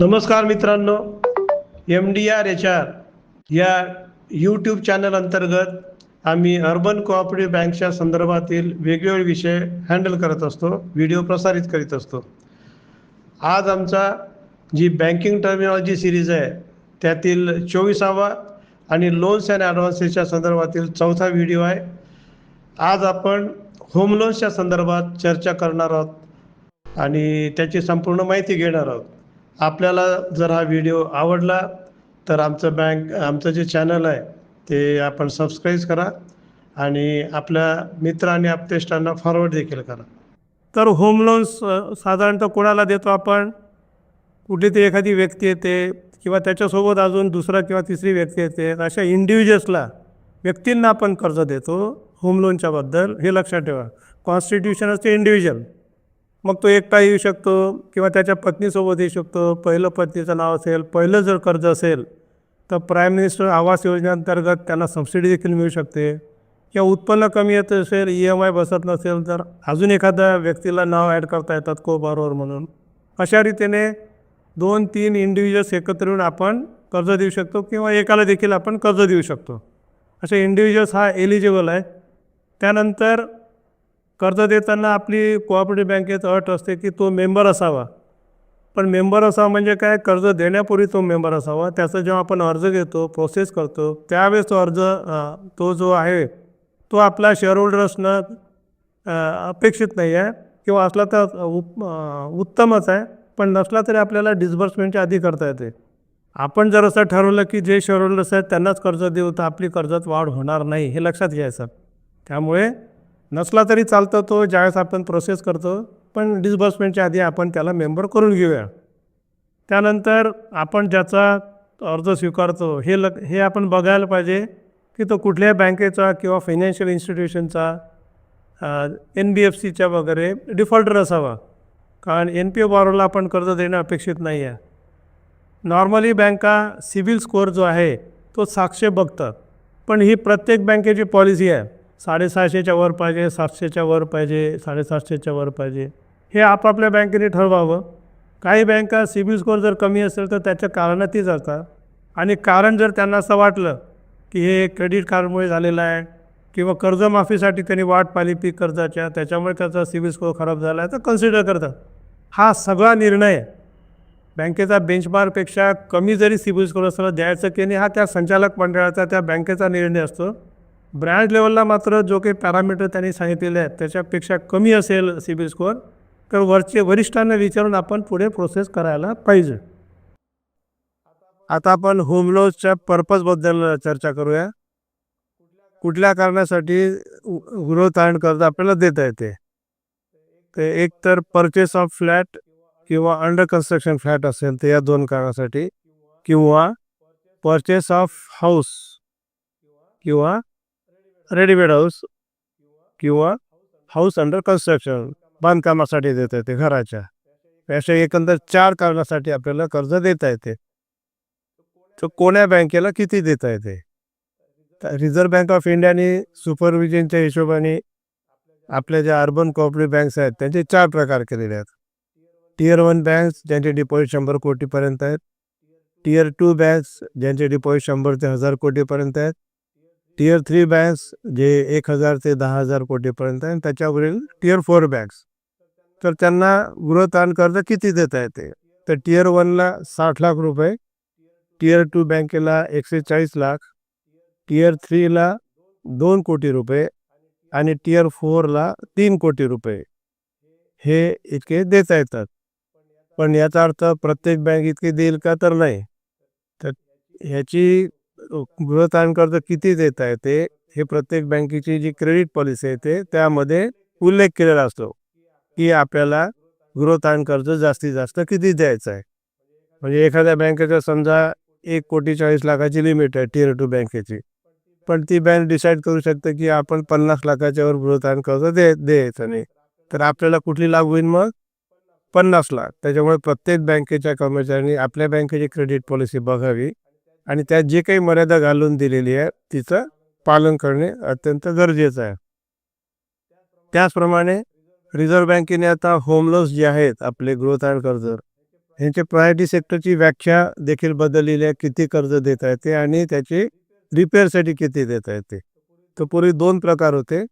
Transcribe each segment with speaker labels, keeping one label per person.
Speaker 1: नमस्कार मित्रांनो, MDR HR या यूट्यूब चॅनल अंतर्गत आम्ही अर्बन कोऑपरेटिव्ह बँकच्या संदर्भातील वेगवेगळे विषय हँडल करत असतो, व्हिडिओ प्रसारित करीत असतो. आज आमचा जी बँकिंग टर्मिनॉलॉजी सिरीज आहे त्यातील 24वा आणि लोन्स अँड ॲडव्हान्सेसच्या संदर्भातील 4था व्हिडिओ आहे. आज आपण होम लोन्सच्या संदर्भात चर्चा करणार आहोत आणि त्याची संपूर्ण माहिती घेणार आहोत. आपल्याला जर हा व्हिडिओ आवडला तर आमचं जे चॅनल आहे ते आपण सबस्क्राईब करा आणि आपल्या मित्र आणि आप्तेष्टांना फॉरवर्ड देखील करा. तर होम लोन्स साधारणतः कोणाला देतो आपण? कुठेतरी एखादी व्यक्ती येते किंवा त्याच्यासोबत अजून दुसरा किंवा तिसरी व्यक्ती येते, अशा इंडिव्हिज्युअल्सला, व्यक्तींना आपण कर्ज देतो होम लोनच्या बद्दल. हे लक्षात ठेवा. कॉन्स्टिट्यूशन असते इंडिव्हिज्युअल, मग तो एकटा येऊ शकतो किंवा त्याच्या पत्नीसोबत येऊ शकतो. पहिलं पत्नीचं नाव असेल, पहिलं जर कर्ज असेल तर प्राईम मिनिस्टर आवास योजनेअंतर्गत त्यांना सबसिडी देखील मिळू शकते. किंवा उत्पन्न कमी येत असेल, EMI बसत नसेल तर अजून एखाद्या व्यक्तीला नाव ॲड करता येतात को बॉरोवर म्हणून. अशा रीतीने 2-3 इंडिव्हिज्युअल्स एकत्र येऊन आपण कर्ज देऊ शकतो किंवा एकाला देखील आपण कर्ज देऊ शकतो. असे इंडिव्हिज्युअल्स हा एलिजिबल आहे. त्यानंतर कर्ज देताना आपली कोऑपरेटिव्ह बँकेत अट असते की तो मेंबर असावा. पण मेंबर असावा म्हणजे काय? कर्ज देण्यापूर्वी तो मेंबर असावा. त्याचा जेव्हा आपण अर्ज घेतो, प्रोसेस करतो, त्यावेळेस तो अर्ज तो जो आहे तो आपला शेअरहोल्डर असणं अपेक्षित नाही आहे, किंवा असला तर उत्तमच आहे. पण नसला तरी आपल्याला डिस्बर्समेंटच्या आधी करता येते. आपण जर असं ठरवलं की जे शेअरहोल्डर्स आहेत त्यांनाच कर्ज देऊ तर आपली कर्जात वाढ होणार नाही, हे लक्षात घ्यायचं. त्यामुळे नसला तरी चालतं तो ज्यावेळेस आपण प्रोसेस करतो, पण डिस्बर्समेंटच्या आधी आपण त्याला मेंबर करून घेऊया. त्यानंतर आपण ज्याचा अर्ज स्वीकारतो हे आपण बघायला पाहिजे की तो कुठल्या बँकेचा किंवा फायनान्शियल इन्स्टिट्यूशनचा, NBFCच्या वगैरे डिफॉल्टर असावा. कारण NPO बॉरोला आपण कर्ज देणं अपेक्षित नाही आहे. नॉर्मली बँका सिबिल स्कोअर जो आहे तो 700 बघतात, पण ही प्रत्येक बँकेची पॉलिसी आहे. 650च्या वर पाहिजे, 700च्या वर पाहिजे, 750च्या वर पाहिजे. हे आपापल्या बँकेने ठरवावं. काही बँका सिबिल स्कोअर जर कमी असेल तर त्याच्या कारणातही जातात, आणि कारण जर त्यांना असं वाटलं की हे क्रेडिट कार्डमुळे झालेलं आहे किंवा कर्जमाफीसाठी त्यांनी वाट पाहिली पीक कर्जाच्या, त्याच्यामुळे त्याचा सिबिल स्कोअर खराब झाला आहे, तर कन्सिडर करतात. हा सगळा निर्णय बँकेचा बेंचमार्कपेक्षा कमी जरी सिबिल स्कोअर असला द्यायचं की नाही, हा त्या संचालक मंडळाचा, त्या बँकेचा निर्णय असतो. ब्रँच लेवलला मात्र जो काही पॅरामीटर त्यांनी सांगितलेले आहेत त्याच्यापेक्षा कमी असेल सिबिल स्कोअर तर वरिष्ठांना विचारून आपण पुढे प्रोसेस करायला पाहिजे. आता आपण होम लोन्सच्या पर्पजबद्दल चर्चा करूया. कुठल्या कारणासाठी गृहतारण कर्ज आपल्याला देता येते? ते एक तर परचेस ऑफ फ्लॅट किंवा अंडर कन्स्ट्रक्शन फ्लॅट असेल तर या 2 कारणासाठी, किंवा परचेस ऑफ हाऊस किंवा रेडीमेड हाऊस किंवा हाऊस अंडर कन्स्ट्रक्शन, बांधकामासाठी देता येते घराच्या. अशा एकंदर 4 कारणासाठी आपल्याला कर्ज देता येते. तर कोण्या बँकेला किती देता येते? रिझर्व्ह बँक ऑफ इंडियाने सुपरविजनच्या हिशोबाने आपल्या ज्या अर्बन कोऑपरेटिव्ह बँक्स आहेत त्यांचे 4 प्रकार केलेले आहेत. Tier 1 बँक्स ज्यांचे डिपॉझिट 100 कोटीपर्यंत आहेत. Tier 2 बँक्स ज्यांचे डिपॉझिट 100 ते 1000 कोटीपर्यंत आहेत. Tier 3 बँक्स जे 1000 ते 10,000 कोटीपर्यंत आहे. त्याच्यावरील Tier 4 बँक्स. तर त्यांना गृहतारण कर्ज किती देता येते? तर Tier 1ला 60 लाख रुपये, Tier 2 बँकेला 140 लाख, Tier 3ला 2 कोटी रुपये आणि Tier 4ला 3 कोटी रुपये हे इतके देता येतात. पण याचा अर्थ प्रत्येक बँक इतके देईल का? तर नाही. तर ह्याची गृहतारण कर्ज किती देता येते हे प्रत्येक बँकेची जी क्रेडिट पॉलिसी आहे त्यामध्ये उल्लेख केलेला असतो की आपल्याला गृहतारण कर्ज जास्तीत जास्त किती द्यायचं आहे. म्हणजे एखाद्या बँकेचं समजा 1,40,00,000ची लिमिट आहे Tier 2 बँकेची, पण ती बँक डिसाईड करू शकते की आपण 50 लाखाच्या वर गृहतारण कर्ज द्यायचं नाही. तर आपल्याला कुठली लागू होईल? मग 50 लाख. त्याच्यामुळे प्रत्येक बँकेच्या कर्मचाऱ्यांनी आपल्या बँकेची क्रेडिट पॉलिसी बघावी आणि त्यात जे काही मर्यादा घालून दिलेली आहे तिचं पालन करणे अत्यंत गरजेचं आहे. त्याचप्रमाणे रिझर्व्ह बँकेने आता होम लोन्स जे आहेत आपले गृहतारण कर्ज
Speaker 2: यांच्या प्रायोरिटी सेक्टरची व्याख्या देखील बदललेली आहे. किती कर्ज देता येते आणि त्याचे रिपेअरसाठी किती देता येते. तर पूर्वी 2 प्रकार होते,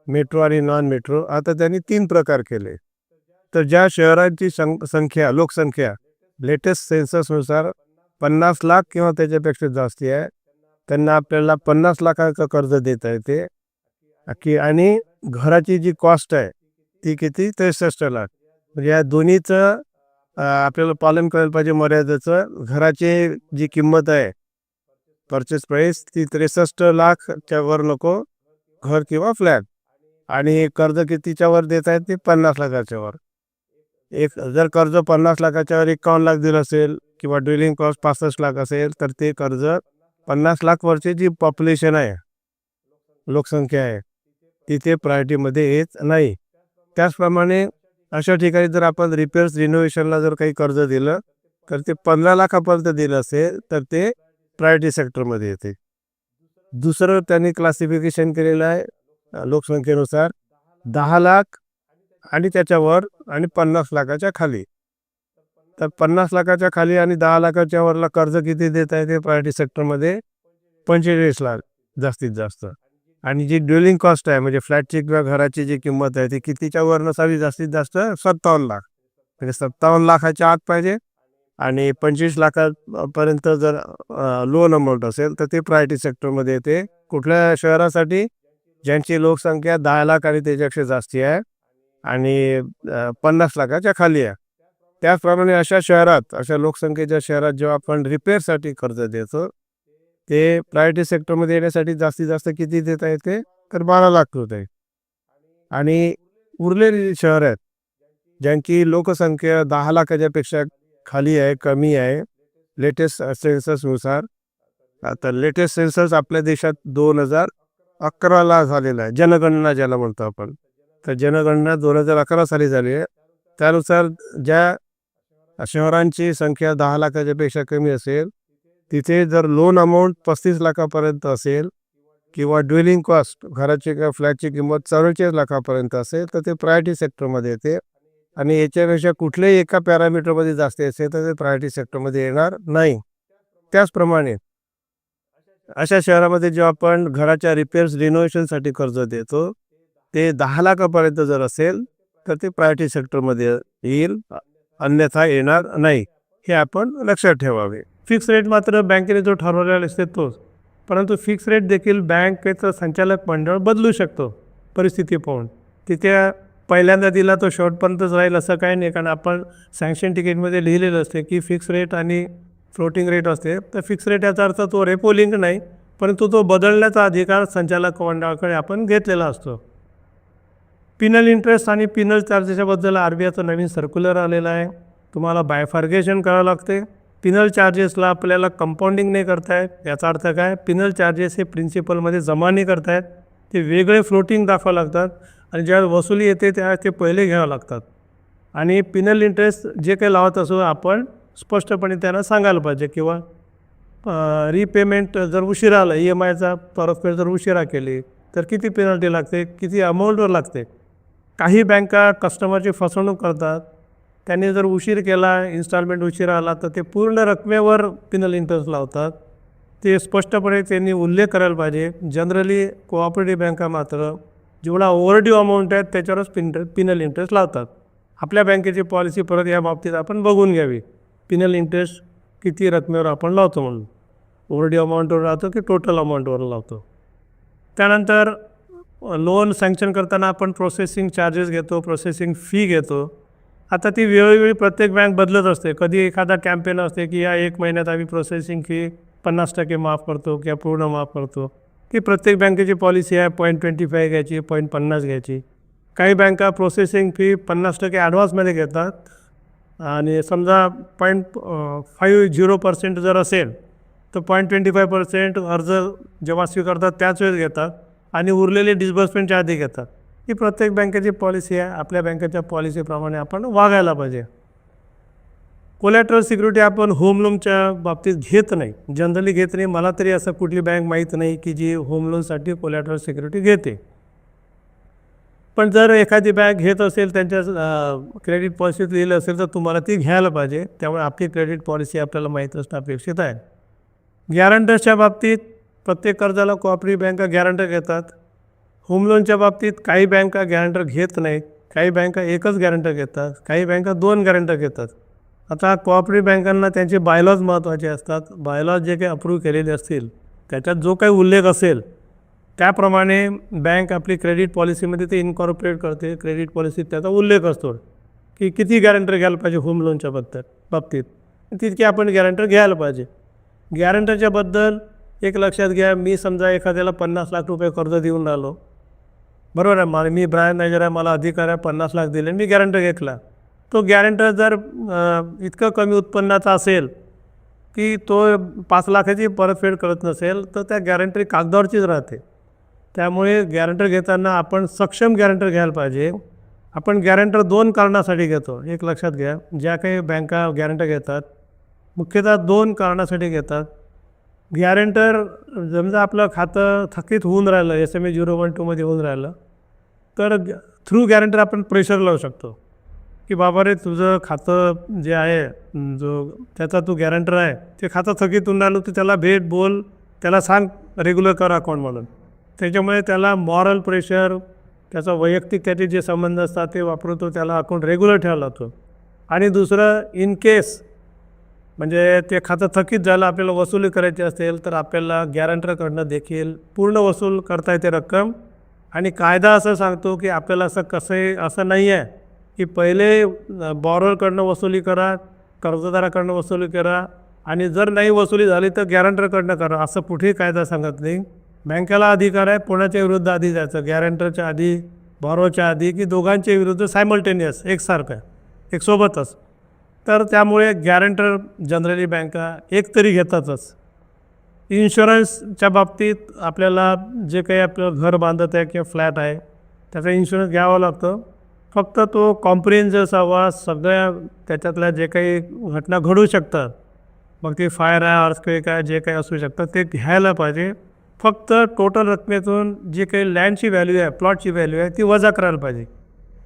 Speaker 2: मेट्रो आणि नॉन मेट्रो. आता त्यांनी 3 प्रकार केले. तर ज्या शहरांची लोकसंख्या लेटेस्ट सेन्ससनुसार 50 लाख किंवा त्याच्यापेक्षा जास्ती आहे, त्यांना आपल्याला 50 लाखाचं कर्ज देता येते. आणि घराची जी कॉस्ट आहे ती किती 63 लाख. म्हणजे या दोन्हीचं आपल्याला पालन करायला पाहिजे मर्यादेचं. घराची जी किंमत आहे परचेस प्राईस ती 63 लाखच्या वर नको घर किंवा फ्लॅट. आणि कर्ज कितीच्या वर देता येते 50 लाखाच्या वर. जर कर्ज 50 लाखाच्या वर 51 लाख दिलं असेल किंवा ड्वेलिंग कॉस्ट 65 लाख असेल तर ते कर्ज 50 लाख वरची जी पॉप्युलेशन आहे, लोकसंख्या आहे, तिथे प्रायोरिटीमध्ये येत नाही. त्याचप्रमाणे अशा ठिकाणी जर आपण रिपेअर्स रिनोव्हेशनला जर काही कर्ज दिलं तर ते 15 लाखापर्यंत दिलं असेल तर ते प्रायोरिटी सेक्टरमध्ये येते. दुसरं त्यांनी क्लासिफिकेशन केलेलं आहे लोकसंख्येनुसार 10 लाख आणि त्याच्यावर आणि 50 लाखाच्या खाली. तर 50 लाखाच्या खाली आणि 10 लाखाच्या वरला कर्ज किती देता येते प्रायोरिटी सेक्टरमध्ये 45 लाख जास्तीत जास्त. आणि जी ड्वेलिंग कॉस्ट आहे म्हणजे फ्लॅटची किंवा घराची जी किंमत आहे ती कितीच्या वर नसावी जास्तीत जास्त 57 लाख. म्हणजे 57 लाखाच्या आत पाहिजे. आणि 25 लाखापर्यंत जर लोन अमाऊंट असेल तर ते प्रायोरिटी सेक्टरमध्ये येते. कुठल्या शहरासाठी? ज्यांची लोकसंख्या 10 लाख आणि त्याच्यापेक्षा जास्ती आहे आणि 50 लाखाच्या खाली आहे. त्याचप्रमाणे अशा लोकसंख्येच्या शहरात जेव्हा आपण रिपेअरसाठी कर्ज देतो ते प्रायोरिटी सेक्टरमध्ये येण्यासाठी जास्तीत जास्त किती देता येते तर 12 लाख रुपये. आणि उरलेली शहर आहेत ज्यांची लोकसंख्या 10 लाखाच्या पेक्षा खाली आहे, कमी आहे लेटेस्ट सेन्ससनुसार. आता लेटेस्ट सेन्सस आपल्या देशात 2011ला झालेला आहे, जनगणना ज्याला म्हणतो आपण. तर जनगणना 2011 साली झाली आहे. त्यानुसार ज्या शहरांची संख्या 10 लाखाच्या पेक्षा कमी असेल तिथे जर लोन अमाऊंट 35 लाखापर्यंत असेल किंवा ड्वेलिंग कॉस्ट घराची किंवा फ्लॅटची किंमत 44 लाखापर्यंत असेल तर ते प्रायोरिटी सेक्टरमध्ये येते. आणि याच्यापेक्षा कुठल्याही एका पॅरामीटरमध्ये जास्त असेल तर ते प्रायोरिटी सेक्टरमध्ये येणार नाही. त्याचप्रमाणे अशा शहरामध्ये जेव्हा आपण घराच्या रिपेअर्स रिनोव्हेशनसाठी कर्ज देतो ते 10 लाखापर्यंत जर असेल तर ते प्रायोरिटी सेक्टरमध्ये येईल, अन्यथा येणार नाही. हे आपण लक्षात ठेवावे. फिक्स रेट मात्र बँकेने जो ठरवलेला असते तोच. परंतु फिक्स रेट देखील बँकेचं संचालक मंडळ बदलू शकतो परिस्थिती पाहून. तिथे पहिल्यांदा दिला तो शेवटपर्यंतच राहील असं काही नाही. कारण आपण सँक्शन तिकीटमध्ये लिहिलेलं असते की फिक्स रेट आणि फ्लोटिंग रेट असते. तर फिक्स रेट याचा अर्थ तो रेपो लिंक नाही, परंतु तो बदलण्याचा अधिकार संचालक मंडळाकडे आपण घेतलेला असतो. पिनल इंटरेस्ट आणि पिनल चार्जेसबद्दल RBIचा नवीन सर्क्युलर आलेला आहे. तुम्हाला बायफार्गेशन करावं लागते. पिनल चार्जेसला आपल्याला कंपाऊंडिंग नाही करतायत. याचा अर्थ काय? पिनल चार्जेस हे प्रिन्सिपलमध्ये जमा नाही करतायत, ते वेगळे फ्लोटिंग दाखवावं लागतात. आणि ज्यावेळेस वसुली येते त्यावेळेस ते पहिले घ्यावं लागतात. आणि पिनल इंटरेस्ट जे काही लावत असो आपण स्पष्टपणे त्यांना सांगायला पाहिजे. किंवा रिपेमेंट जर उशिरा आला, EMIचा परतफेड जर उशिरा केली तर किती पेनल्टी लागते, किती अमाऊंटवर लागते. काही बँका कस्टमरची फसवणूक करतात. त्यांनी जर उशीर केला, इन्स्टॉलमेंट उशिरा आला तर ते पूर्ण रकमेवर पिनल इंटरेस्ट लावतात. ते स्पष्टपणे त्यांनी उल्लेख करायला पाहिजे. जनरली कोऑपरेटिव्ह बँका मात्र जेवढा ओव्हरड्यू अमाऊंट आहे त्याच्यावरच पिनल इंटरेस्ट लावतात. आपल्या बँकेची पॉलिसी परत या बाबतीत आपण बघून घ्यावी. पिनल इंटरेस्ट किती रकमेवर आपण लावतो म्हणून, ओव्हरड्यू अमाऊंटवर लावतो की टोटल अमाऊंटवर लावतो. त्यानंतर लोन सँक्शन करताना आपण प्रोसेसिंग चार्जेस घेतो, प्रोसेसिंग फी घेतो. आता ती वेळोवेळी प्रत्येक बँक बदलत असते. कधी एखादा कॅम्पेन असते की या 1 महिन्यात आम्ही प्रोसेसिंग फी 50% माफ करतो किंवा पूर्ण माफ करतो. की प्रत्येक बँकेची पॉलिसी आहे 0.25 घ्यायची, 0.50 घ्यायची. काही बँका प्रोसेसिंग फी 50% ॲडव्हान्समध्ये घेतात. आणि समजा 0.50% जर असेल तर 0.25% अर्ज जेव्हा स्वीकारतात त्याच वेळेस घेतात आणि उरलेले डिस्बर्समेंटच्या आधी घेतात. ही प्रत्येक बँकेची पॉलिसी आहे. आपल्या बँकेच्या पॉलिसीप्रमाणे आपण वागायला पाहिजे. कोलॅटरल सिक्युरिटी आपण होम लोनच्या बाबतीत घेत नाही, जनरली घेत नाही. मला तरी असं कुठली बँक माहीत नाही की जी होम लोनसाठी कोलॅटरल सिक्युरिटी घेते. पण जर एखादी बँक घेत असेल त्यांच्या क्रेडिट पॉलिसीत लिहिलं असेल तर तुम्हाला ती घ्यायला पाहिजे. त्यामुळे आपली क्रेडिट पॉलिसी आपल्याला माहीत असणं अपेक्षित आहे. गॅरंटर्सच्या बाबतीत प्रत्येक कर्जाला कोऑपरेटिव्ह बँका गॅरंटर घेतात. होम लोनच्या बाबतीत काही बँका गॅरंटर घेत नाहीत, काही बँका एकच गॅरंटर घेतात, काही बँका 2 गॅरंटर घेतात. आता कोऑपरेटिव्ह बँकांना त्यांचे बायलॉज महत्त्वाचे असतात. बायलॉज जे काही अप्रूव्ह केलेले असतील त्याच्यात जो काही उल्लेख असेल त्याप्रमाणे बँक आपली क्रेडिट पॉलिसीमध्ये ते इन्कॉर्पोरेट करते. क्रेडिट पॉलिसीत त्याचा उल्लेख असतो की किती गॅरंटर घ्यायला पाहिजे होम लोनच्या बाबतीत तितके आपण गॅरंटर घ्यायला पाहिजे. गॅरंटरच्याबद्दल एक लक्षात घ्या, मी समजा एखाद्याला 50 लाख रुपये कर्ज देऊन राहिलो, बरोबर आहे, मी ब्रांच मॅनेजर आहे, मला अधिकार आहे, 50 लाख दिले, मी गॅरंटर घेतला. तो गॅरंटर जर इतकं कमी उत्पन्नाचा असेल की तो 5 लाखाची परतफेड करत नसेल तर त्या गॅरंटी कागदावरचीच राहते. त्यामुळे गॅरंटर घेताना आपण सक्षम गॅरंटर घ्यायला पाहिजे. आपण गॅरंटर 2 कारणासाठी घेतो. एक लक्षात घ्या, ज्या काही बँका गॅरंटर घेतात मुख्यतः 2 कारणासाठी घेतात. गॅरंटर समजा आपलं खातं थकीत होऊन राहिलं, SMA 012मध्ये होऊन राहिलं, तर थ्रू गॅरंटर आपण प्रेशर लावू शकतो की बाबा रे तुझं खातं जे आहे त्याचा तू गॅरंटर आहे, ते खातं थकीत होऊन राहिलं, तू त्याला भेट बोल, त्याला सांग रेग्युलर कर अकाउंट म्हणून. त्याच्यामुळे त्याला मॉरल प्रेशर, त्याचा वैयक्तिक त्याचे जे संबंध असतात ते वापरतो, त्याला अकाउंट रेग्युलर ठेवायला लागतो. आणि दुसरं, इन केस म्हणजे ते खातं थकीत झालं, आपल्याला वसुली करायची असेल तर आपल्याला गॅरंटरकडनं देखील पूर्ण वसूल करता येते रक्कम. आणि कायदा असं सांगतो की आपल्याला असं नाही आहे की पहिले बॉरोअरकडनं वसुली करा, कर्जदाराकडनं वसुली करा, आणि जर नाही वसुली झाली तर गॅरंटरकडनं करा, असं कुठेही कायदा सांगत नाही. बँकेला अधिकार आहे कोणाच्या विरुद्ध आधी जायचं, गॅरंटरच्या आधी, बॉरोच्या आधी, की दोघांच्या विरुद्ध सायमल्टेनियस एकसारखं एक सोबतच. तर त्यामुळे गॅरंटर जनरली बँका एक तरी घेतातच. इन्शुरन्सच्या बाबतीत आपल्याला जे काही आपलं घर बांधत आहे किंवा फ्लॅट आहे त्याचा इन्शुरन्स घ्यावा लागतो. फक्त तो कॉम्प्रिहेन्सिव्ह असावा. सगळ्या त्याच्यातल्या जे काही घटना घडू शकतात, मग ते फायर आहे, अर्थक्वेक आहे, जे काही असू शकतं ते घ्यायला पाहिजे. फक्त टोटल रकमेतून जे काही लँडची व्हॅल्यू आहे, प्लॉटची व्हॅल्यू आहे, ती वजा करायला पाहिजे.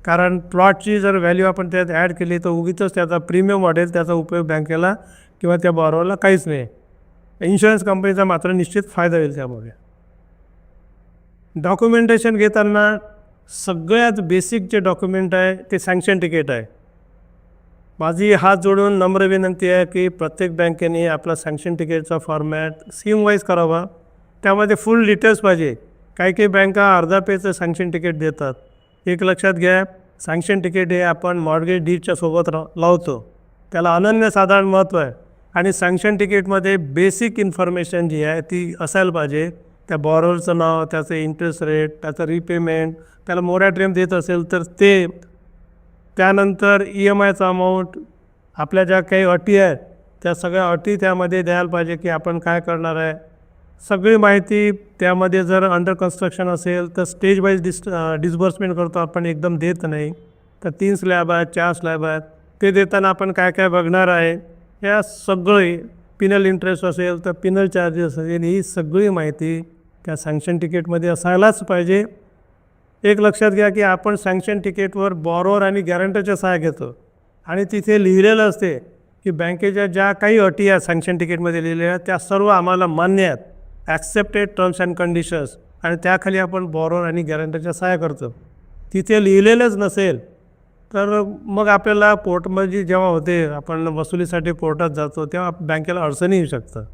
Speaker 2: कारण प्लॉटची जर व्हॅल्यू आपण त्यात ॲड केली तर उगीच त्याचा प्रीमियम वाढेल, त्याचा उपयोग बँकेला किंवा त्या बॉरोअरला काहीच नाही. इन्शुरन्स कंपनीचा मात्र निश्चित फायदा होईल. त्यामुळे डॉक्युमेंटेशन घेताना सगळ्यात बेसिक जे डॉक्युमेंट आहे ते सँक्शन तिकीट आहे. माझी हात जोडून नम्र विनंती आहे की प्रत्येक बँकेने आपला सँक्शन तिकीटचा फॉर्मॅट सीम वाईज करावा. त्यामध्ये फुल डिटेल्स पाहिजे. काही काही बँका अर्धा पेजचं सँक्शन तिकीट देतात. एक लक्षात घ्या, सँक्शन तिकीट हे आपण मॉर्गेज डीडच्या सोबत लावतो, त्याला अनन्यसाधारण महत्त्व आहे. आणि सँक्शन तिकीटमध्ये बेसिक इन्फॉर्मेशन जी आहे ती असायला पाहिजे. त्या बॉरोअरचं नाव, त्याचं इंटरेस्ट रेट, त्याचं रिपेमेंट, त्याला मोरॅटोरियम देत असेल तर ते, त्यानंतर EMIचा अमाऊंट, आपल्या ज्या काही अटी आहेत त्या सगळ्या अटी त्यामध्ये द्यायला पाहिजे की आपण काय करणार आहे. सगळी माहिती त्यामध्ये, जर अंडर कन्स्ट्रक्शन असेल तर स्टेज वाईज डिस्बर्समेंट करतो आपण, एकदम देत नाही. तर 3 स्लॅब आहेत, 4 स्लॅब आहेत, ते देताना आपण काय काय बघणार आहे, या सगळी, पिनल इंटरेस्ट असेल तर पिनल चार्जेस असेल, ही सगळी माहिती त्या सँक्शन तिकीटमध्ये असायलाच पाहिजे. एक लक्षात घ्या की आपण सँक्शन तिकीटवर बॉरोअर आणि गॅरंटरच्या सह्या घेतो आणि तिथे लिहिलेलं असते की बँकेच्या ज्या काही अटी आहेत सँक्शन तिकीटमध्ये लिहिलेल्या आहेत त्या सर्व आम्हाला मान्य आहेत, ॲक्सेप्टेड टर्म्स अँड कंडिशन्स, आणि त्याखाली आपण बॉरोअर आणि गॅरंटरच्या सह्या करतो. तिथे लिहिलेलंच नसेल तर मग आपल्याला कोर्टमध्ये जेव्हा होते, आपण वसुलीसाठी कोर्टात जातो, तेव्हा बँकेला अडचणी येऊ शकतात.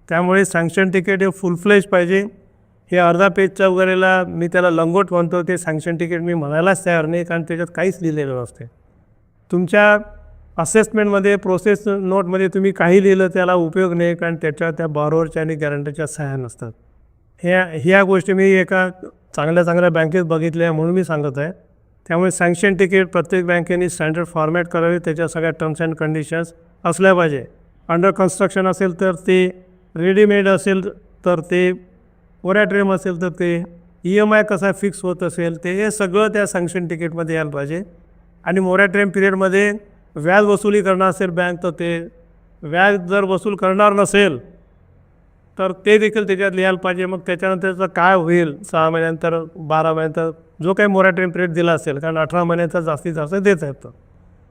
Speaker 2: त्यामुळे सँक्शन तिकीट हे फुल फ्लेज पाहिजे. हे अर्धा पेजच्या वगैरेला मी त्याला लंगोट म्हणतो, ते सँक्शन तिकीट मी म्हणायलाच तयार नाही, कारण त्याच्यात काहीच लिहिलेलं नसते. तुमच्या असेसमेंटमध्ये, प्रोसेस नोटमध्ये तुम्ही काही लिहिलं त्याला उपयोग नाही, कारण त्याच्या त्या बॉरोअरच्या आणि गॅरंटरच्या सह्या नसतात. ह्या गोष्टी मी एका चांगल्या बँकेत बघितल्या म्हणून मी सांगत आहे. त्यामुळे सँक्शन तिकीट प्रत्येक बँकेने स्टँडर्ड फॉर्मॅट करावे, त्याच्या सगळ्या टर्म्स अँड कंडिशन्स असल्या पाहिजे. अंडर कन्स्ट्रक्शन असेल तर ते, रेडीमेड असेल तर ते, मोरॅटोरियम असेल तर ते, EMI कसा फिक्स होत असेल ते, हे सगळं त्या सँक्शन तिकीटमध्ये यायला पाहिजे. आणि मोरॅटोरियम पिरियडमध्ये व्याज वसुली करणार असेल बँक तर ते, व्याज जर वसूल करणार नसेल तर ते देखील त्याच्यात लिहायला पाहिजे. मग त्याच्यानंतरचं काय होईल 6 महिन्यानंतर 12 महिन्यानंतर जो काही मोरॅटोरियम पिरियड दिला असेल, कारण 18 महिन्याचा जास्तीत जास्त देता येतं.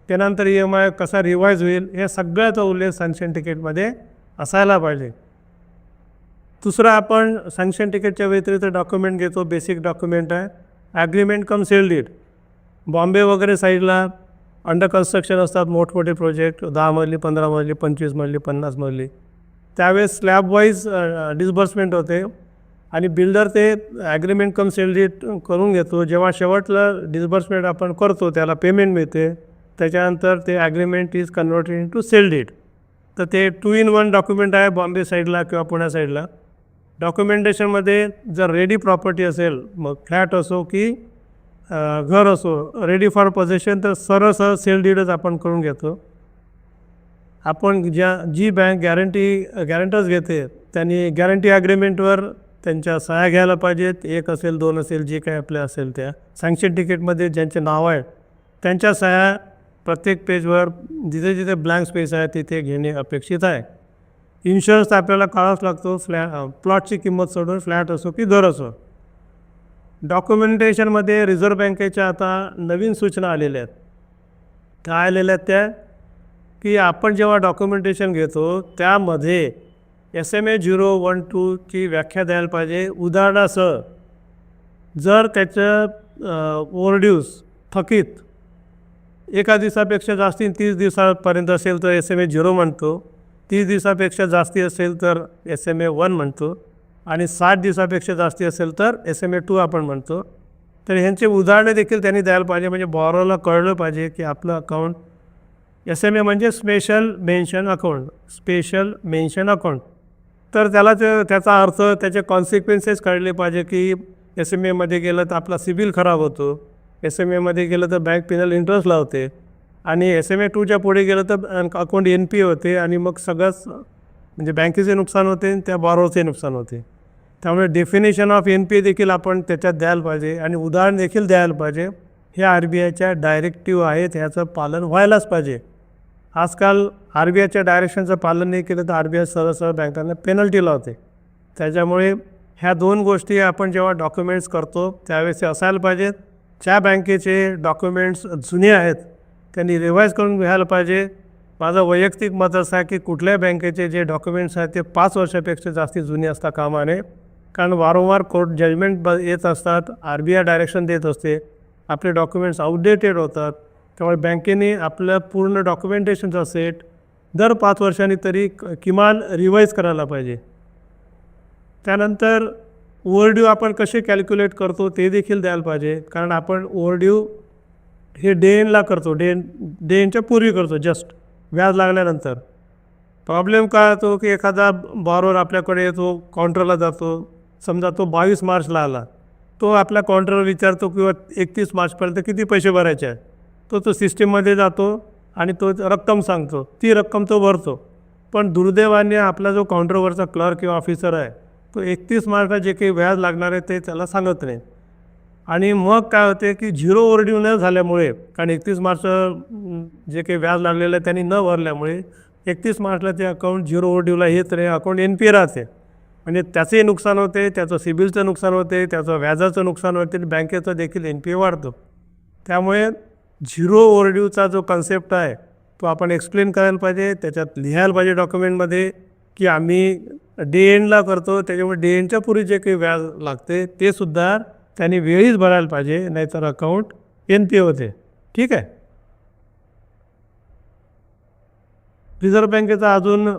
Speaker 2: त्यानंतर EMI कसा रिवाईज होईल हे सगळ्याचा उल्लेख सँक्शन तिकीटमध्ये असायला पाहिजे. दुसरं आपण सँक्शन तिकीटच्या व्यतिरिक्त डॉक्युमेंट घेतो. बेसिक डॉक्युमेंट आहे ॲग्रीमेंट कम सेल डीड. बॉम्बे वगैरे साईडला अंडर कन्स्ट्रक्शन असतात मोठमोठे प्रोजेक्ट, 10 मजली, 15 मजली, 25 मजली, 50 मजली. त्यावेळेस स्लॅब वाईज डिस्बर्समेंट होते आणि बिल्डर ते ॲग्रीमेंट कम सेल डीड करून घेतो. जेव्हा शेवटला डिस्बर्समेंट आपण करतो त्याला पेमेंट मिळते. त्याच्यानंतर ते agreement is converted into sale deed. तर ते 2 in 1 डॉक्युमेंट आहे बॉम्बे साईडला किंवा पुण्या साईडला. डॉक्युमेंटेशनमध्ये जर रेडी प्रॉपर्टी असेल, मग फ्लॅट असो की घर असो, रेडी फॉर पोझेशन, तर सरळ सेल डीडच आपण करून घेतो. आपण जी बँक गॅरंटर्स घेते त्यांनी गॅरंटी ॲग्रीमेंटवर त्यांच्या सह्या घ्यायला पाहिजेत. 1 असेल, 2 असेल, जे काही आपल्या असेल त्या. सँक्शन तिकीटमध्ये ज्यांचे नाव आहे त्यांच्या सह्या प्रत्येक पेजवर जिथे जिथे ब्लँक स्पेस आहे तिथे घेणे अपेक्षित आहे. इन्शुरन्स आपल्याला काढावाच लागतो. प्लॉटची किंमत सोडून फ्लॅट असो की घर असो. डॉक्युमेंटेशनमध्ये रिझर्व्ह बँकेच्या आता नवीन सूचना आलेल्या आहेत. काय आलेल्या आहेत त्या, की आपण जेव्हा डॉक्युमेंटेशन घेतो त्यामध्ये SMA 012ची व्याख्या द्यायला पाहिजे. उदाहरणासह जर त्याचं ओव्हरड्यूज थकीत एका दिवसापेक्षा जास्ती 30 दिवसापर्यंत असेल तर SMA 0 म्हणतो. 30 दिवसापेक्षा जास्ती असेल तर SMA 1 म्हणतो आणि 60 दिवसापेक्षा जास्ती असेल तर SMA 2 आपण म्हणतो. तर ह्यांचे उदाहरणे देखील त्यांनी द्यायला पाहिजे, म्हणजे बॉरोला कळलं पाहिजे की आपलं अकाउंट SMA म्हणजे special mention account. Special mention account तर त्याचा अर्थ, त्याचे कॉन्सिक्वेन्सेस कळले पाहिजे की SMAमध्ये गेलं तर आपला सिबिल खराब होतो, SMAमध्ये गेलं तर बँक पिनल इंटरेस्ट लावते आणि SMA 2च्या पुढे गेलं तर अकाउंट NPA होते आणि मग सगळंच म्हणजे बँकेचे नुकसान होते आणि त्या बॉरोचे नुकसान होते. त्यामुळे डेफिनेशन ऑफ NPA देखील आपण त्याच्यात द्यायला पाहिजे आणि उदाहरण देखील द्यायला पाहिजे. हे RBIच्या डायरेक्टिव्ह आहेत, ह्याचं पालन व्हायलाच पाहिजे. आजकाल RBIच्या डायरेक्शनचं पालन नाही केलं तर RBI सरळ बँकांना पेनल्टी लावते. त्याच्यामुळे ह्या 2 गोष्टी आपण जेव्हा डॉक्युमेंट्स करतो त्यावेळेस ते असायला पाहिजेत. ज्या बँकेचे डॉक्युमेंट्स जुने आहेत त्यांनी रिवाईज करून घ्यायला पाहिजे. माझं वैयक्तिक मत असं आहे की कुठल्याही बँकेचे जे डॉक्युमेंट्स आहेत ते 5 वर्षापेक्षा जास्ती जुनी असता कामा नये. कारण वारंवार कोर्ट जजमेंट येत असतात, RBI डायरेक्शन देत असते, आपले डॉक्युमेंट्स आउटडेटेड होतात. त्यामुळे बँकेने आपलं पूर्ण डॉक्युमेंटेशनचा सेट दर 5 वर्षांनी तरी किमान रिवाईज करायला पाहिजे. त्यानंतर ओव्हरड्यू आपण कसे कॅल्क्युलेट करतो ते देखील द्यायला पाहिजे. कारण आपण ओव्हरड्यू हे डे एनला करतो, डे एनच्या पूर्वी करतो, जस्ट व्याज लागल्यानंतर. प्रॉब्लेम काय होतो की एखादा बॉरोवर आपल्याकडे येतो, काउंटरला जातो, समजा तो 22 मार्चला आला, तो आपल्या काउंटरवर विचारतो किंवा 31 मार्चपर्यंत किती पैसे भरायचे आहे. तो सिस्टीममध्ये जातो आणि तो रक्कम सांगतो, ती रक्कम तो भरतो. पण दुर्दैवाने आपला जो काउंटरवरचा क्लर्क किंवा ऑफिसर आहे तो 31 मार्चला जे काही व्याज लागणार आहे ते त्याला सांगत नाही. आणि मग काय होते की 0 ओव्हरड्यू न झाल्यामुळे, कारण 31 मार्च जे काही व्याज लागलेलं आहे त्यांनी न भरल्यामुळे 31 मार्चला ते अकाउंट 0 ओव्हरड्यूला येत नाही, अकाउंट NPA राहते. म्हणजे त्याचंही नुकसान होते, त्याचं सिबिलचं नुकसान होते, त्याचं व्याजाचं नुकसान होते, बँकेचं देखील NPA वाढतो. त्यामुळे 0 ओव्हरड्यूचा जो कन्सेप्ट आहे तो आपण एक्सप्लेन करायला पाहिजे, त्याच्यात लिहायला पाहिजे डॉक्युमेंटमध्ये की आम्ही डे एंडला करतो, त्याच्यामुळे डे एंडच्या पूर्वी जे काही व्याज लागते ते सुद्धा त्यांनी वेळीच भरायला पाहिजे, नाहीतर अकाउंट NPA होते. ठीक आहे. रिझर्व्ह बँकेचा अजून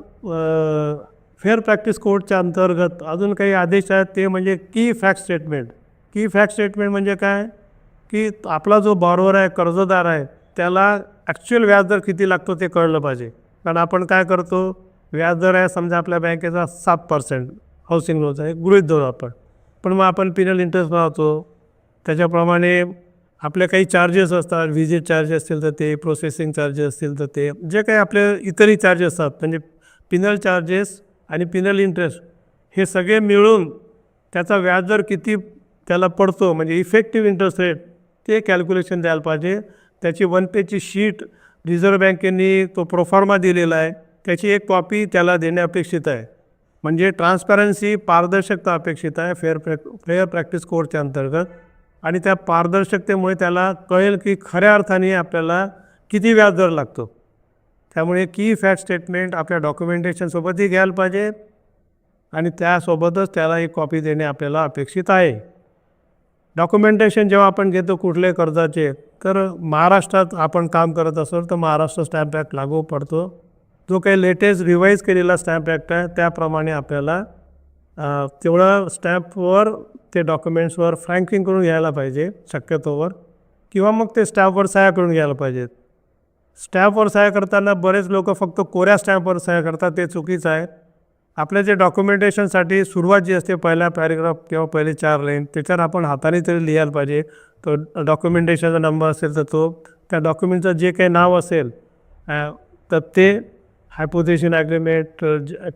Speaker 2: फेअर प्रॅक्टिस कोडच्या अंतर्गत अजून काही आदेश आहेत, ते म्हणजे की फॅक्ट स्टेटमेंट. की फॅक्ट स्टेटमेंट म्हणजे काय की आपला जो बॉरोवर आहे, कर्जदार आहे, त्याला ॲक्च्युअल व्याजदर किती लागतो ते कळलं पाहिजे. कारण आपण काय करतो, व्याजदर आहे समजा आपल्या बँकेचा 7% हाऊसिंग लोनचा आहे गृहीत धरू आपण, पण मग आपण पिनल इंटरेस्ट लावतो. त्याच्याप्रमाणे आपले काही चार्जेस असतात, व्हिजिट चार्जेस असतील तर ते, प्रोसेसिंग चार्जेस असतील तर ते, जे काही आपले इतरही चार्जेस असतात, म्हणजे पिनल चार्जेस आणि पिनल इंटरेस्ट हे सगळे मिळून त्याचा व्याजदर किती त्याला पडतो, म्हणजे इफेक्टिव्ह इंटरेस्ट रेट, ते कॅल्क्युलेशन द्यायला पाहिजे. त्याची 1 पेजची शीट रिझर्व्ह बँकेने तो प्रोफॉर्मा दिलेला आहे, त्याची एक कॉपी त्याला देणे अपेक्षित आहे. म्हणजे ट्रान्सपरन्सी, पारदर्शकता अपेक्षित आहे फेअर प्रॅक्टिस कोडच्या अंतर्गत. आणि त्या पारदर्शकतेमुळे त्याला कळेल की खऱ्या अर्थाने आपल्याला किती व्याजदर लागतो. त्यामुळे की फॅक्ट स्टेटमेंट आपल्या डॉक्युमेंटेशनसोबतही घ्यायला पाहिजे आणि त्यासोबतच त्याला एक कॉपी देणे आपल्याला अपेक्षित आहे. डॉक्युमेंटेशन जेव्हा आपण घेतो कुठल्याही कर्जाचे, तर महाराष्ट्रात आपण काम करत असेल तर महाराष्ट्र स्टॅम्प ॲक्ट लागू पडतो. जो काही लेटेस्ट रिवाईज केलेला स्टॅम्प ॲक्ट आहे त्याप्रमाणे आपल्याला तेवढं स्टॅम्पवर ते डॉक्युमेंट्सवर फ्रँकिंग करून घ्यायला पाहिजे शक्यतोवर, किंवा मग ते स्टॅम्पवर सह्या करून घ्यायला पाहिजेत. स्टॅम्पवर सह्या करताना बरेच लोक फक्त कोऱ्या स्टॅम्पवर सह्या करतात, ते चुकीचं आहे. आपल्या जे डॉक्युमेंटेशनसाठी सुरुवात जी असते पहिला पॅरेग्राफ किंवा पहिले 4 लाईन त्याच्यावर आपण हाताने तरी लिहायला पाहिजे. तो डॉक्युमेंटेशनचा नंबर असेल तर तो त्या डॉक्युमेंटचं जे काही नाव असेल तर ते हायपोथेशन ॲग्रीमेंट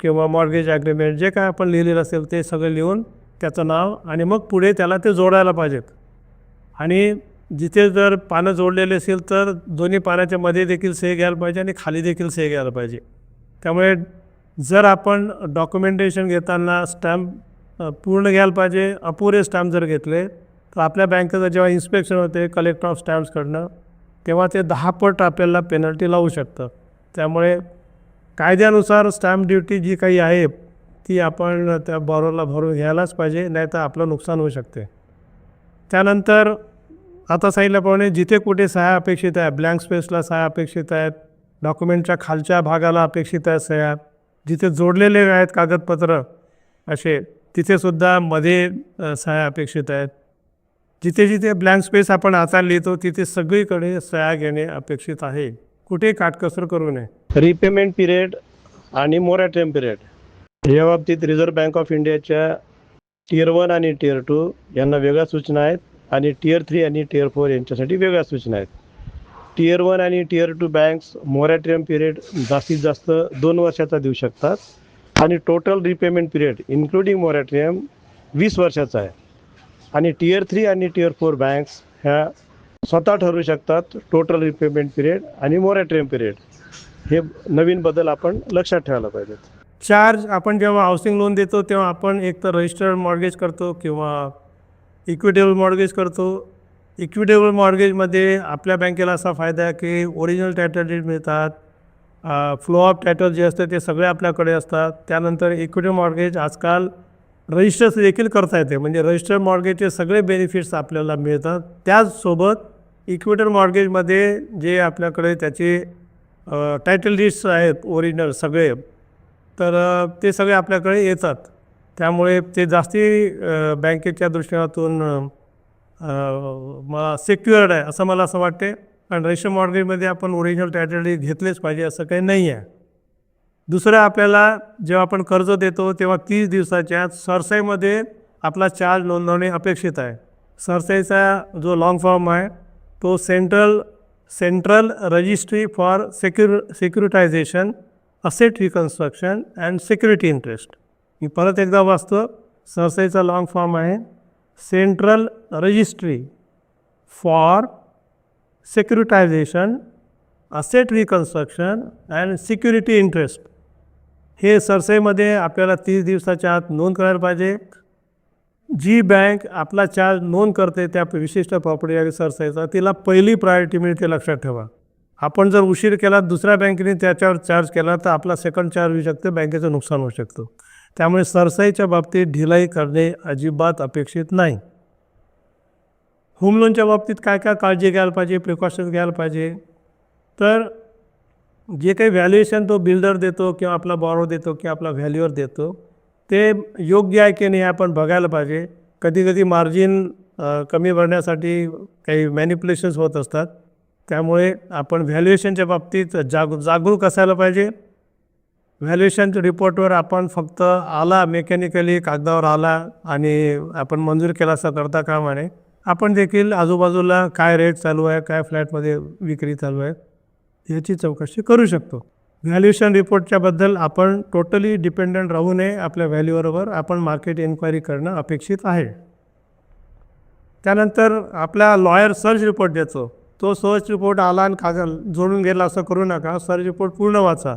Speaker 2: किंवा मॉर्गेज ॲग्रीमेंट जे काय आपण लिहिलेलं असेल ते सगळं लिहून त्याचं नाव आणि मग पुढे त्याला ते जोडायला पाहिजेत. आणि जिथे जर पानं जोडलेले असेल तर दोन्ही पानाच्या मध्ये देखील सही घ्यायला पाहिजे आणि खाली देखील सही घ्यायला पाहिजे. त्यामुळे जर आपण डॉक्युमेंटेशन घेताना स्टॅम्प पूर्ण घ्यायला पाहिजे. अपुरे स्टॅम्प जर घेतले तर आपल्या बँकेचं जेव्हा इन्स्पेक्शन होते कलेक्टर ऑफ स्टॅम्प्सकडनं, तेव्हा ते 10 पट आपल्याला पेनल्टी लावू शकतं. त्यामुळे कायद्यानुसार स्टॅम्प ड्युटी जी काही आहे ती आपण त्या बॉरोला भरून घ्यायलाच पाहिजे, नाही तर आपलं नुकसान होऊ शकते. त्यानंतर आता सांगितल्याप्रमाणे जिथे कुठे सह्या अपेक्षित आहे, ब्लँक स्पेसला सह्या अपेक्षित आहेत, डॉक्युमेंटच्या खालच्या भागाला अपेक्षित आहे सह्या, जिथे जोडलेले आहेत कागदपत्र असे तिथेसुद्धा मध्ये सह्या अपेक्षित आहेत. जिथे जिथे ब्लँक स्पेस आपण आता लिहितो तिथे सगळीकडे सह्या घेणे अपेक्षित आहे, कुठे काटकसर करू नये.
Speaker 1: रिपेमेंट पिरियड आणि मोरॅटोरियम पिरियड या बाबतीत रिझर्व्ह बँक ऑफ इंडियाच्या टियर 1 आणि टियर 2 यांना वेगळ्या सूचना आहेत आणि टियर 3 आणि टियर 4 यांच्यासाठी वेगळ्या सूचना आहेत. टियर 1 आणि टियर 2 बँक्स मोरॅटोरियम पिरियड जास्तीत जास्त 2 वर्षाचा देऊ शकतात आणि total repayment period including moratorium 20 वर्षाचा आहे. आणि टियर 3 आणि टियर 4 बँक्स ह्या स्वतः ठरवू शकतात टोटल रिपेमेंट पिरियड आणि मोरॅटोरियम पिरियड. हे नवीन बदल आपण लक्षात ठेवायला पाहिजेत.
Speaker 2: चार्ज आपण जेव्हा हाऊसिंग लोन देतो तेव्हा आपण एक तर रजिस्टर्ड मॉर्गेज करतो किंवा इक्विटेबल मॉर्गेज करतो. इक्विटेबल मॉर्गेजमध्ये आपल्या बँकेला असा फायदा आहे की ओरिजिनल टायटल डीड मिळतात, फ्लो ऑफ टायटल जे असतं ते सगळे आपल्याकडे असतात. त्यानंतर इक्विटी मॉर्गेज आजकाल रजिस्टर्स देखील करता येते, म्हणजे रजिस्टर्ड मॉर्गेजचे सगळे बेनिफिट्स आपल्याला मिळतात. त्याचसोबत इक्विटी मॉर्गेजमध्ये जे आपल्याकडे त्याचे टायटल डीड्स आहेत ओरिजिनल सगळे, तर ते सगळे आपल्याकडे येतात. त्यामुळे ते जास्ती बँकेच्या दृष्टिकोनातून मला सिक्युअर्ड आहे असं मला असं वाटते. कारण रजिस्टर मॉर्गेजमध्ये आपण ओरिजिनल टायटल डीड घेतलेच पाहिजे असं काही नाही आहे. दुसरं, आपल्याला जेव्हा आपण कर्ज देतो तेव्हा 30 दिवसाच्या सरसाईमध्ये आपला चार्ज नोंदवणे अपेक्षित आहे. सरसाईचा जो लॉंग फॉर्म आहे तो central registry for securitisation asset reconstruction and security interest. मी परत एकदा वाचतो. सरसाईचा लॉंग फॉर्म आहे central registry for securitisation asset reconstruction and security interest. हे सरसाईमध्ये आपल्याला 30 दिवसाच्या आत नोंद करायला पाहिजे. जी बँक आपला चार्ज नोंद करते त्या विशिष्ट प्रॉपर्टी सरसाईचा तिला पहिली प्रायोरिटी मिळते, लक्षात ठेवा. आपण जर उशीर केला दुसऱ्या बँकेने त्याच्यावर चार्ज केला तर आपला सेकंड चार्ज होऊ शकतो, बँकेचं नुकसान होऊ शकतं. त्यामुळे सरसाईच्या बाबतीत ढिलाई करणे अजिबात अपेक्षित नाही. होम लोनच्या बाबतीत काय काय काळजी घ्यायला पाहिजे, प्रिकॉशन्स घ्यायला पाहिजे, तर जे काही व्हॅल्युएशन तो बिल्डर देतो किंवा आपला बॉरो देतो किंवा आपला व्हॅल्युअर देतो ते योग्य आहे की नाही आपण बघायला पाहिजे. कधी कधी मार्जिन कमी भरण्यासाठी काही मॅनिप्युलेशन्स होत असतात. त्यामुळे आपण व्हॅल्युएशनच्या बाबतीत जागरूक असायला पाहिजे. व्हॅल्युएशनच्या रिपोर्टवर आपण फक्त आला मेकॅनिकली कागदावर आला आणि आपण मंजूर केला असं करता कामा नये. आपण देखील आजूबाजूला काय रेट चालू आहे, काय फ्लॅटमध्ये विक्री चालू आहे याची चौकशी करू शकतो. व्हॅल्युएशन रिपोर्टच्याबद्दल आपण टोटली डिपेंडंट राहू नये. आपल्या व्हॅल्यूवर आपण मार्केट एन्क्वायरी करणं अपेक्षित आहे. त्यानंतर आपला लॉयर सर्च रिपोर्ट देतो. तो सर्च रिपोर्ट आला आणि कागद जोडून गेला असं करू नका. सर्च रिपोर्ट पूर्ण वाचा.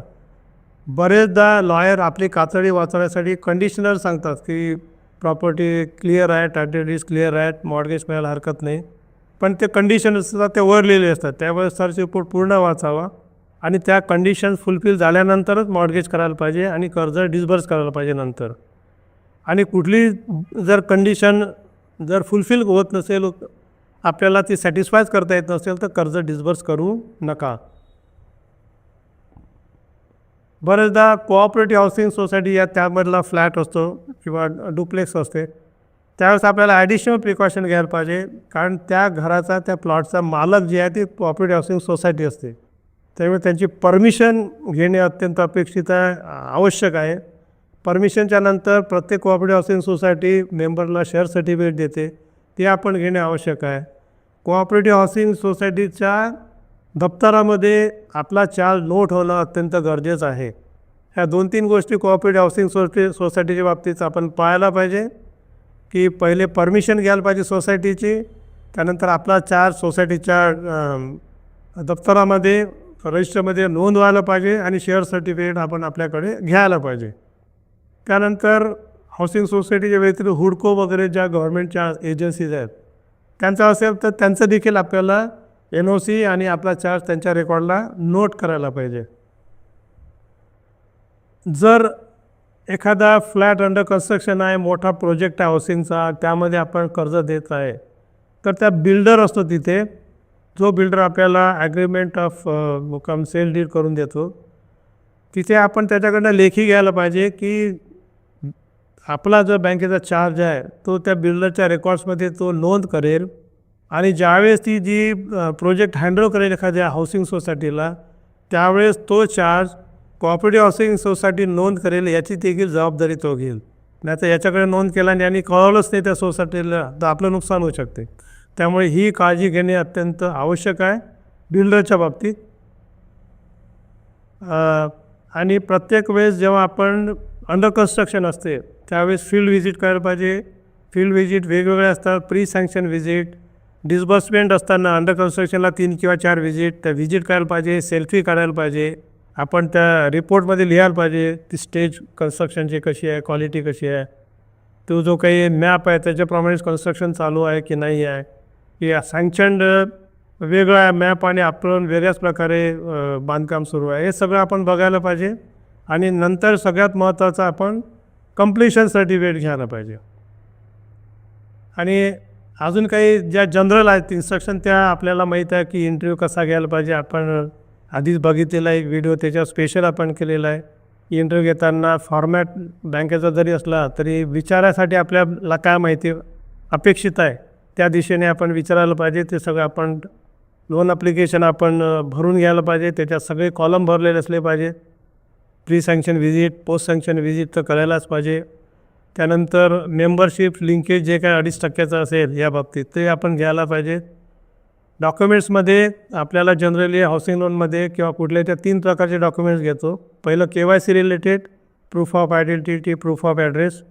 Speaker 2: बरेचदा लॉयर आपली कातडी वाचवण्यासाठी कंडिशनर सांगतात की प्रॉपर्टी क्लिअर आहे, टायटल डीड्स क्लिअर आहेत, मॉर्गेज मिळायला हरकत नाही. पण ते कंडिशन असतात ते वर लिहिलेले असतात, त्यावेळेस सर्च रिपोर्ट पूर्ण वाचावा आणि त्या कंडिशन्स फुलफिल झाल्यानंतरच मॉर्गेज करायला पाहिजे आणि कर्ज डिस्बर्स करायला पाहिजे नंतर. आणि कुठली जर कंडिशन जर फुलफिल होत नसेल, आपल्याला ती सॅटिस्फायच करता येत नसेल तर कर्ज डिस्बर्स करू नका. बरेचदा कोऑपरेटिव्ह हाऊसिंग सोसायटी या त्यामधला फ्लॅट असतो किंवा डुप्लेक्स असते, त्यावेळेस आपल्याला ॲडिशनल प्रिकॉशन घ्यायला पाहिजे, कारण त्या घराचा त्या प्लॉटचा मालक जे आहे ते कोऑपरेटिव्ह हाऊसिंग सोसायटी असते. त्यामुळे त्यांची परमिशन घेणे अत्यंत अपेक्षित आहे, आवश्यक आहे. परमिशनच्या नंतर प्रत्येक कोऑपरेटिव्ह हाऊसिंग सोसायटी मेंबरला शेअर सर्टिफिकेट देते, ते आपण घेणे आवश्यक आहे. कोऑपरेटिव्ह हाऊसिंग सोसायटीच्या दप्तरामध्ये आपला चार्ज नोट होणं अत्यंत गरजेचं आहे. ह्या 2-3 गोष्टी कोऑपरेटिव्ह हाऊसिंग सोसायटीच्या बाबतीत आपण पाहायला पाहिजे की पहिले परमिशन घ्यायला पाहिजे सोसायटीची, त्यानंतर आपला चार्ज सोसायटीच्या दप्तरामध्ये रजिस्टरमध्ये नोंद व्हायला पाहिजे आणि शेअर सर्टिफिकेट आपण आपल्याकडे घ्यायला पाहिजे. त्यानंतर हाऊसिंग सोसायटीच्या व्यतिरिक्त हुडको वगैरे ज्या गव्हर्नमेंटच्या एजन्सीज आहेत त्यांचं असेल तर त्यांचं देखील आपल्याला NOC आणि आपला चार्ज त्यांच्या रेकॉर्डला नोट करायला पाहिजे. जर एखादा फ्लॅट अंडर कन्स्ट्रक्शन आहे, मोठा प्रोजेक्ट आहे हाऊसिंगचा, त्यामध्ये आपण कर्ज देत आहे, तर त्या बिल्डर असतो तिथे, जो बिल्डर आपल्याला ॲग्रीमेंट ऑफ मुकाम सेल डीड करून देतो, तिथे आपण त्याच्याकडनं लेखी घ्यायला पाहिजे की आपला जो बँकेचा चार्ज आहे तो त्या बिल्डरच्या रेकॉर्ड्समध्ये तो नोंद करेल आणि ज्यावेळेस ती जी प्रोजेक्ट हँडल करेल एखाद्या हाऊसिंग सोसायटीला, त्यावेळेस तो चार्ज कोऑपरेटिव्ह हाऊसिंग सोसायटी नोंद करेल याची देखील जबाबदारी तो घेईल. नाही तर याच्याकडे नोंद केल्याने आणि कळवलंच नाही त्या सोसायटीला तर आपलं नुकसान होऊ शकते. त्यामुळे ही काळजी घेणे अत्यंत आवश्यक आहे बिल्डरच्या बाबतीत. आणि प्रत्येक वेळेस जेव्हा आपण अंडर कन्स्ट्रक्शन असते त्यावेळेस फील्ड व्हिजिट करायला पाहिजे. फील्ड व्हिजिट वेगवेगळे असतात, प्री सँक्शन व्हिजिट, डिस्बर्समेंट असताना अंडर कन्स्ट्रक्शनला 3 किंवा 4 व्हिजिट, त्या व्हिजिट करायला पाहिजे, सेल्फी काढायला पाहिजे, आपण त्या रिपोर्टमध्ये लिहायला पाहिजे ती स्टेज कन्स्ट्रक्शनची कशी आहे, क्वालिटी कशी आहे, तो जो काही मॅप आहे त्याच्याप्रमाणेच कन्स्ट्रक्शन चालू आहे की नाही आहे, की सँक्शन्ड वेगळा मॅप आणि आपण वेगळ्याच प्रकारे बांधकाम सुरू आहे, हे सगळं आपण बघायला पाहिजे. आणि नंतर सगळ्यात महत्त्वाचं आपण कंप्लिशन सर्टिफिकेट घ्यायला पाहिजे. आणि अजून काही ज्या जनरल आहेत इन्स्ट्रक्शन त्या आपल्याला माहीत आहे की इंटरव्ह्यू कसा घ्यायला पाहिजे, आपण आधीच बघितलेला एक व्हिडिओ त्याच्यावर स्पेशल आपण केलेला आहे. इंटरव्ह्यू घेताना फॉर्मॅट बँकेचा जरी असला तरी विचारासाठी आपल्याला काय माहिती अपेक्षित आहे त्या दिशेने आपण विचारायला पाहिजे. ते सगळं आपण लोन ॲप्लिकेशन आपण भरून घ्यायला पाहिजे, त्याच्यात सगळे कॉलम भरलेले असले पाहिजे. Pre sanction visit, post sanction visit तर करायलाच पाहिजे. त्यानंतर मेंबरशिप लिंकेज जे काय 2.5% असेल या बाबतीत ते आपण घ्यायला पाहिजे. डॉक्युमेंट्समध्ये आपल्याला जनरली हाऊसिंग लोनमध्ये किंवा कुठल्या त्या 3 प्रकारचे डॉक्युमेंट्स घेतो. पहिलं KYC related, proof of identity, proof of address.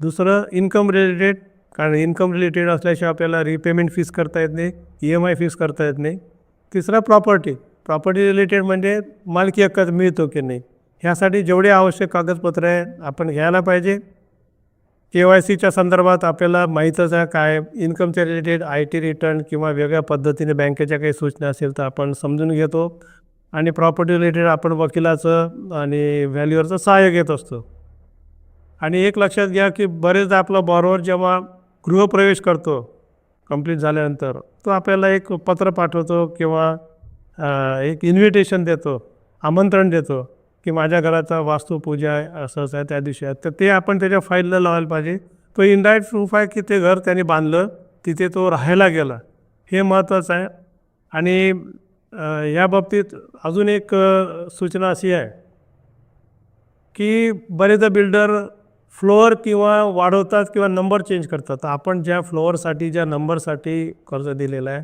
Speaker 2: दुसरं इन्कम रिलेटेड, कारण इन्कम रिलेटेड असल्याशिवाय आपल्याला रिपेमेंट फीस करता येत नाही, EMI फीस करता येत नाही. तिसरं प्रॉपर्टी रिलेटेड म्हणजे मालकी हक्क मिळतो की नाही, ह्यासाठी जेवढे आवश्यक कागदपत्र आहे आपण घ्यायला पाहिजे. KYCच्या संदर्भात आपल्याला माहीतच आहे काय इन्कमच्या रिलेटेड IT रिटर्न किंवा वेगळ्या पद्धतीने बँकेच्या काही सूचना असेल तर आपण समजून घेतो. आणि प्रॉपर्टी रिलेटेड आपण वकिलाचं आणि व्हॅल्युअरचं सहाय्य घेत असतो. आणि एक लक्षात घ्या की बरेचदा आपला बॉरोवर जेव्हा गृहप्रवेश करतो कंप्लीट झाल्यानंतर, तो आपल्याला एक पत्र पाठवतो किंवा एक इन्व्हिटेशन देतो, आमंत्रण देतो की माझ्या घराचा वास्तुपूजा आहे, असंच आहे त्या दिवशी आहे, तर ते आपण त्याच्या फाईलला लावायला पाहिजे. तो इनडायरेक्ट प्रूफ आहे की ते घर त्याने बांधलं, तिथे तो राहायला गेला, हे महत्त्वाचं आहे. आणि या बाबतीत अजून एक सूचना अशी आहे की बरेचदा बिल्डर फ्लोअर किंवा वाढवतात किंवा नंबर चेंज करतात. तर आपण ज्या फ्लोअरसाठी ज्या नंबरसाठी कर्ज दिलेलं आहे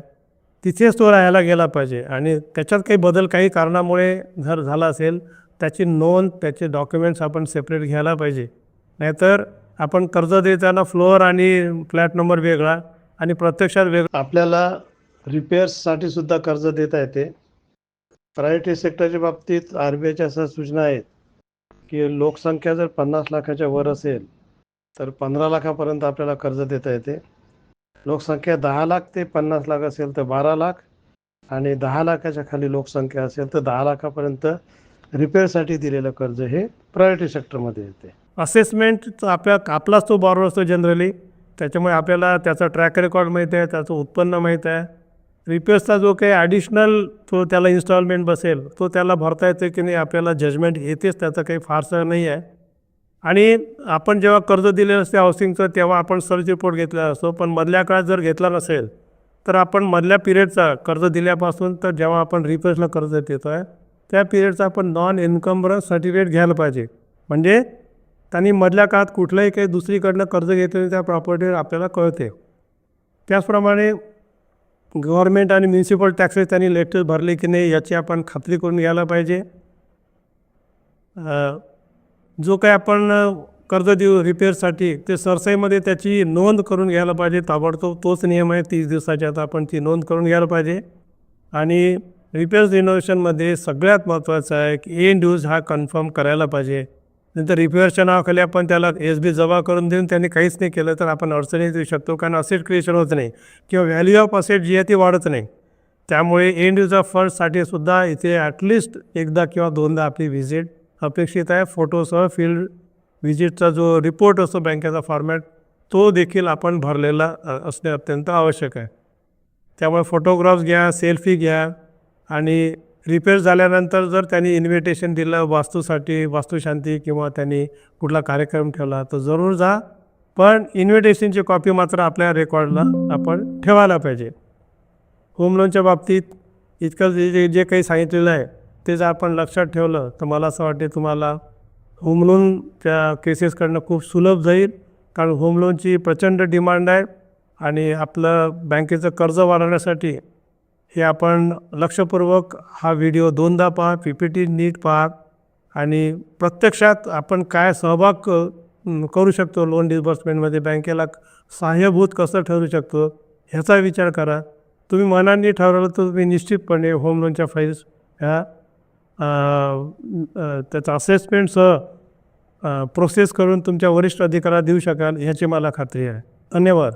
Speaker 2: तिथेच तो राहायला गेला पाहिजे. आणि त्याच्यात काही बदल काही कारणामुळे घर झाला असेल त्याची नोंद, त्याचे डॉक्युमेंट्स आपण सेपरेट घ्यायला पाहिजे. नाहीतर आपण कर्ज देताना फ्लोअर आणि फ्लॅट नंबर वेगळा आणि प्रत्यक्षात वेगळा.
Speaker 1: आपल्याला रिपेअर्ससाठी सुद्धा कर्ज देता येते. प्रायव्हेट सेक्टरच्या बाबतीत RBIच्या अशा सूचना आहेत की लोकसंख्या जर 50 लाखाच्या वर असेल तर 15 लाखापर्यंत आपल्याला कर्ज देता येते. लोकसंख्या 10 लाख ते 50 लाख असेल तर 12 लाख आणि 10 लाखाच्या खाली लोकसंख्या असेल तर 10 लाखापर्यंत रिपेअरसाठी दिलेलं कर्ज हे प्रायोरिटी सेक्टरमध्ये येते.
Speaker 2: असेसमेंट आपलाच तो बॉरोवर असतो जनरली, त्याच्यामुळे आपल्याला त्याचा ट्रॅक रेकॉर्ड माहीत आहे, त्याचं उत्पन्न माहीत आहे. रिपेअर्सचा जो काही ॲडिशनल तो त्याला इन्स्टॉलमेंट बसेल तो त्याला भरता येते की नाही आपल्याला जजमेंट येतेच, त्याचं काही फारसं नाही आहे. आणि आपण जेव्हा कर्ज दिलेलं असते हाऊसिंगचं तेव्हा आपण सर्च रिपोर्ट घेतलेला असतो, पण मधल्या काळात जर घेतला नसेल तर आपण मधल्या पिरियडचा कर्ज दिल्यापासून तर जेव्हा आपण रिपेअर्सला कर्ज देतो आहे त्या पिरियडचा आपण नॉन इन्कम्बरन्स सर्टिफिकेट घ्यायला पाहिजे. म्हणजे त्यांनी मधल्या काळात कुठलंही काही दुसरीकडनं कर्ज घेतलेलं त्या प्रॉपर्टीवर आपल्याला कळते. त्याचप्रमाणे गव्हर्मेंट आणि म्युन्सिपल टॅक्सेस त्यांनी लेटेस्ट भरले की नाही याची आपण खात्री करून घ्यायला पाहिजे. जो काही आपण कर्ज देऊ रिपेअरसाठी ते सरसाईमध्ये त्याची नोंद करून घ्यायला पाहिजे. ताबडतोब तोच नियम आहे, 30 दिवसाच्या आत आपण ती नोंद करून घ्यायला पाहिजे. आणि रिपेअर्स रिनोव्हेशनमध्ये सगळ्यात महत्त्वाचं आहे की एंड यूज हा कन्फर्म करायला पाहिजे. नंतर रिपेअरच्या नावाखाली आपण त्याला SB जमा करून देऊन त्यांनी काहीच नाही केलं तर आपण अडचणीत येऊ शकतो, कारण असेट क्रिएशन होत नाही किंवा व्हॅल्यू ऑफ असेट जी आहे ती वाढत नाही. त्यामुळे एंड यूजर फंडसाठी सुद्धा इथे ॲटलिस्ट एकदा किंवा दोनदा आपली व्हिजिट अपेक्षित आहे. फोटोसह फील्ड व्हिजिटचा जो रिपोर्ट असतो बँकेचा फॉर्मॅट तो देखील आपण भरलेला असणे अत्यंत आवश्यक आहे. त्यामुळे फोटोग्राफ्स घ्या, सेल्फी घ्या. आणि रिपेअर झाल्यानंतर जर त्यांनी इन्व्हिटेशन दिलं वास्तूसाठी, वास्तुशांती किंवा त्यांनी कुठला कार्यक्रम ठेवला तर जरूर जा, पण इन्व्हिटेशनची कॉपी मात्र आपल्या रेकॉर्डला आपण ठेवायला पाहिजे. होम लोनच्या बाबतीत इतकं जे काही सांगितलेलं आहे ते जर आपण लक्षात ठेवलं तर मला असं वाटते तुम्हाला होम लोनच्या केसेसकडनं खूप सुलभ जाईल, कारण होम लोनची प्रचंड डिमांड आहे. आणि आपलं बँकेचं कर्ज वाढवण्यासाठी हे आपण लक्षपूर्वक हा व्हिडिओ दोनदा पहा, PPT नीट पहा आणि प्रत्यक्षात आपण काय सहभाग करू शकतो लोन डिस्बर्समेंटमध्ये, बँकेला सहाय्यभूत कसं ठरू शकतो ह्याचा विचार करा. तुम्ही मनाने ठरवलं तर तुम्ही निश्चितपणे होम लोनच्या फाईल्स ह्या त्याचा असेसमेंटसह प्रोसेस करून तुमच्या वरिष्ठ अधिकाऱ्याला देऊ शकाल ह्याची मला खात्री आहे. धन्यवाद.